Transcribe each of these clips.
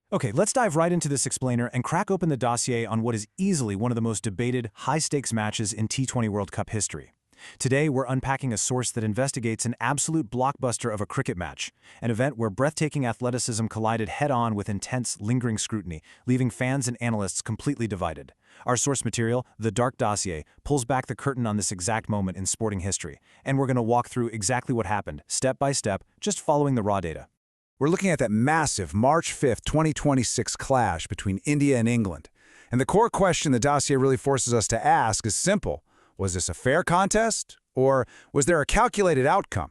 Okay, let's dive right into this explainer and crack open the dossier on what is easily one of the most debated, high-stakes matches in T20 World Cup history. Today, we're unpacking a source that investigates an absolute blockbuster of a cricket match, an event where breathtaking athleticism collided head-on with intense, lingering scrutiny, leaving fans and analysts completely divided. Our source material, The Dark Dossier, pulls back the curtain on this exact moment in sporting history, and we're going to walk through exactly what happened, step by step, just following the raw data. We're looking at that massive March 5th, 2026 clash between India and England. And the core question the dossier really forces us to ask is simple. Was this a fair contest, or was there a calculated outcome?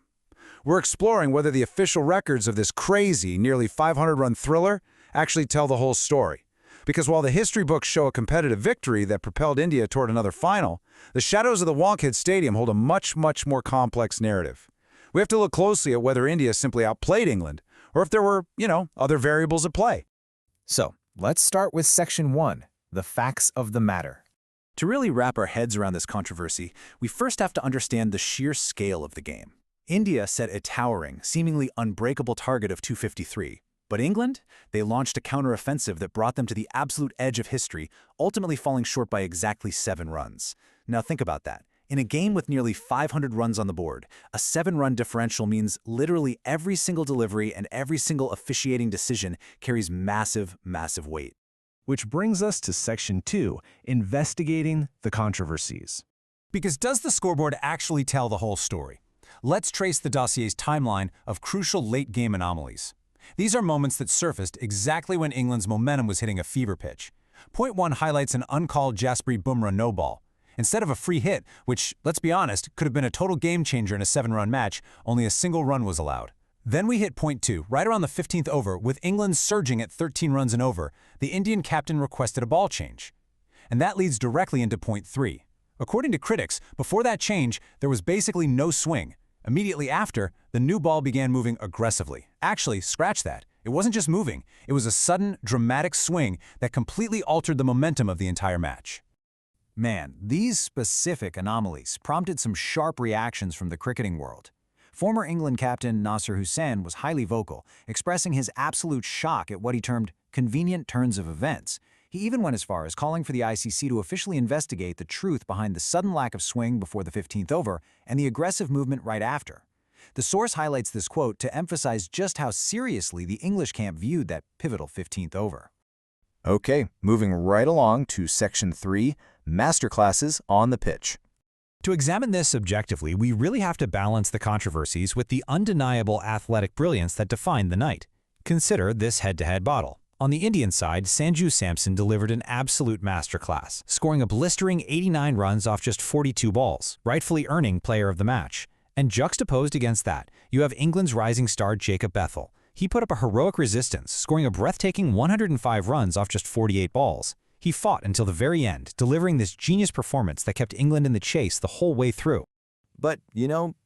We're exploring whether the official records of this crazy, nearly 500-run thriller actually tell the whole story. Because while the history books show a competitive victory that propelled India toward another final, the shadows of the Wankhede Stadium hold a much more complex narrative. We have to look closely at whether India simply outplayed England, or if there were, other variables at play. So, let's start with Section 1, the facts of the matter. To really wrap our heads around this controversy, we first have to understand the sheer scale of the game. India set a towering, seemingly unbreakable target of 253. But England? They launched a counter-offensive that brought them to the absolute edge of history, ultimately falling short by exactly 7 runs. Now think about that. In a game with nearly 500 runs on the board, a 7-run differential means literally every single delivery and every single officiating decision carries massive weight. Which brings us to Section 2, investigating the controversies. Because does the scoreboard actually tell the whole story? Let's trace the dossier's timeline of crucial late-game anomalies. These are moments that surfaced exactly when England's momentum was hitting a fever pitch. Point 1 highlights an uncalled Jasprit Bumrah no-ball. Instead of a free hit, which, let's be honest, could have been a total game-changer in a 7-run match, only a single run was allowed. Then we hit point 2, right around the 15th over, with England surging at 13 runs and over. The Indian captain requested a ball change. And that leads directly into point 3. According to critics, before that change, there was basically no swing. Immediately after, the new ball began moving aggressively. Actually, scratch that. It wasn't just moving. It was a sudden, dramatic swing that completely altered the momentum of the entire match. Man, these specific anomalies prompted some sharp reactions from the cricketing world. Former England captain Nasser Hussain was highly vocal, expressing his absolute shock at what he termed convenient turns of events. He even went as far as calling for the ICC to officially investigate the truth behind the sudden lack of swing before the 15th over and the aggressive movement right after. The source highlights this quote to emphasize just how seriously the English camp viewed that pivotal 15th over. Okay, moving right along to Section 3, masterclasses on the pitch. To examine this objectively, we really have to balance the controversies with the undeniable athletic brilliance that defined the night. Consider this head-to-head battle. On the Indian side, Sanju Samson delivered an absolute masterclass, scoring a blistering 89 runs off just 42 balls, rightfully earning player of the match. And juxtaposed against that, you have England's rising star Jacob Bethel. He put up a heroic resistance, scoring a breathtaking 105 runs off just 48 balls. He fought until the very end, delivering this genius performance that kept England in the chase the whole way through. But,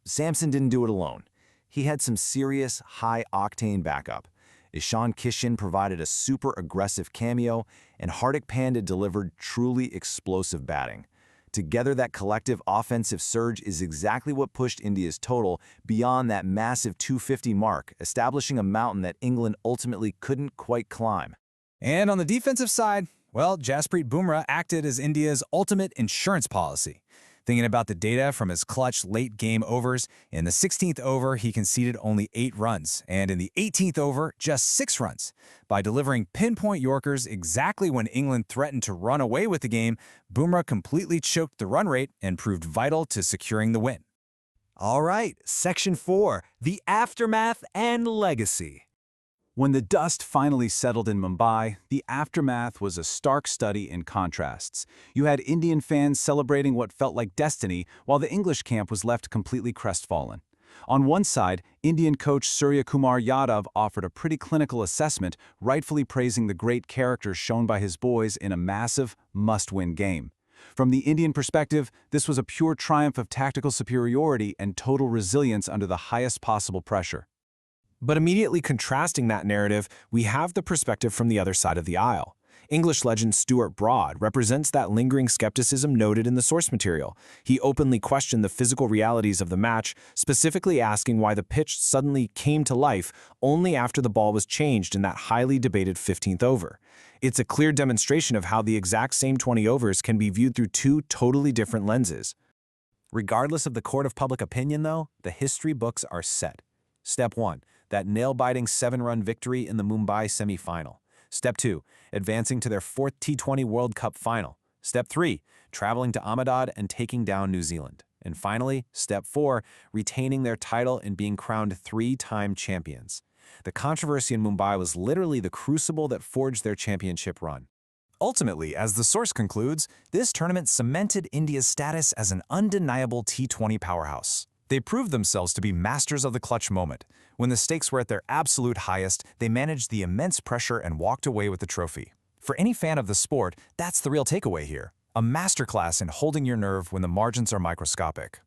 Samson didn't do it alone. He had some serious, high-octane backup. Ishan Kishan provided a super aggressive cameo, and Hardik Pandya delivered truly explosive batting. Together, that collective offensive surge is exactly what pushed India's total beyond that massive 250 mark, establishing a mountain that England ultimately couldn't quite climb. And on the defensive side, well, Jasprit Bumrah acted as India's ultimate insurance policy. Thinking about the data from his clutch late-game overs, in the 16th over, he conceded only 8 runs, and in the 18th over, just 6 runs. By delivering pinpoint Yorkers exactly when England threatened to run away with the game, Bumrah completely choked the run rate and proved vital to securing the win. All right, Section 4, the aftermath and legacy. When the dust finally settled in Mumbai, the aftermath was a stark study in contrasts. You had Indian fans celebrating what felt like destiny, while the English camp was left completely crestfallen. On one side, Indian coach Surya Kumar Yadav offered a pretty clinical assessment, rightfully praising the great character shown by his boys in a massive, must-win game. From the Indian perspective, this was a pure triumph of tactical superiority and total resilience under the highest possible pressure. But immediately contrasting that narrative, we have the perspective from the other side of the aisle. English legend Stuart Broad represents that lingering skepticism noted in the source material. He openly questioned the physical realities of the match, specifically asking why the pitch suddenly came to life only after the ball was changed in that highly debated 15th over. It's a clear demonstration of how the exact same 20 overs can be viewed through two totally different lenses. Regardless of the court of public opinion, though, the history books are set. Step 1, that nail-biting 7-run victory in the Mumbai semifinal. Step 2, advancing to their 4th T20 World Cup final. Step 3, traveling to Ahmedabad and taking down New Zealand. And finally, Step 4, retaining their title and being crowned 3-time champions. The controversy in Mumbai was literally the crucible that forged their championship run. Ultimately, as the source concludes, this tournament cemented India's status as an undeniable T20 powerhouse. They proved themselves to be masters of the clutch moment. When the stakes were at their absolute highest, they managed the immense pressure and walked away with the trophy. For any fan of the sport, that's the real takeaway here. A masterclass in holding your nerve when the margins are microscopic.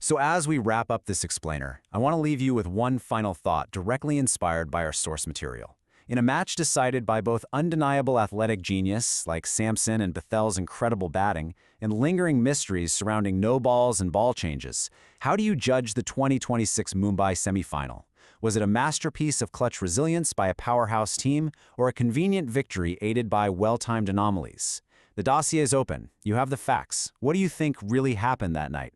So as we wrap up this explainer, I want to leave you with one final thought directly inspired by our source material. In a match decided by both undeniable athletic genius, like Sampson and Bethel's incredible batting, and lingering mysteries surrounding no balls and ball changes, how do you judge the 2026 Mumbai semifinal? Was it a masterpiece of clutch resilience by a powerhouse team, or a convenient victory aided by well-timed anomalies? The dossier is open. You have the facts. What do you think really happened that night?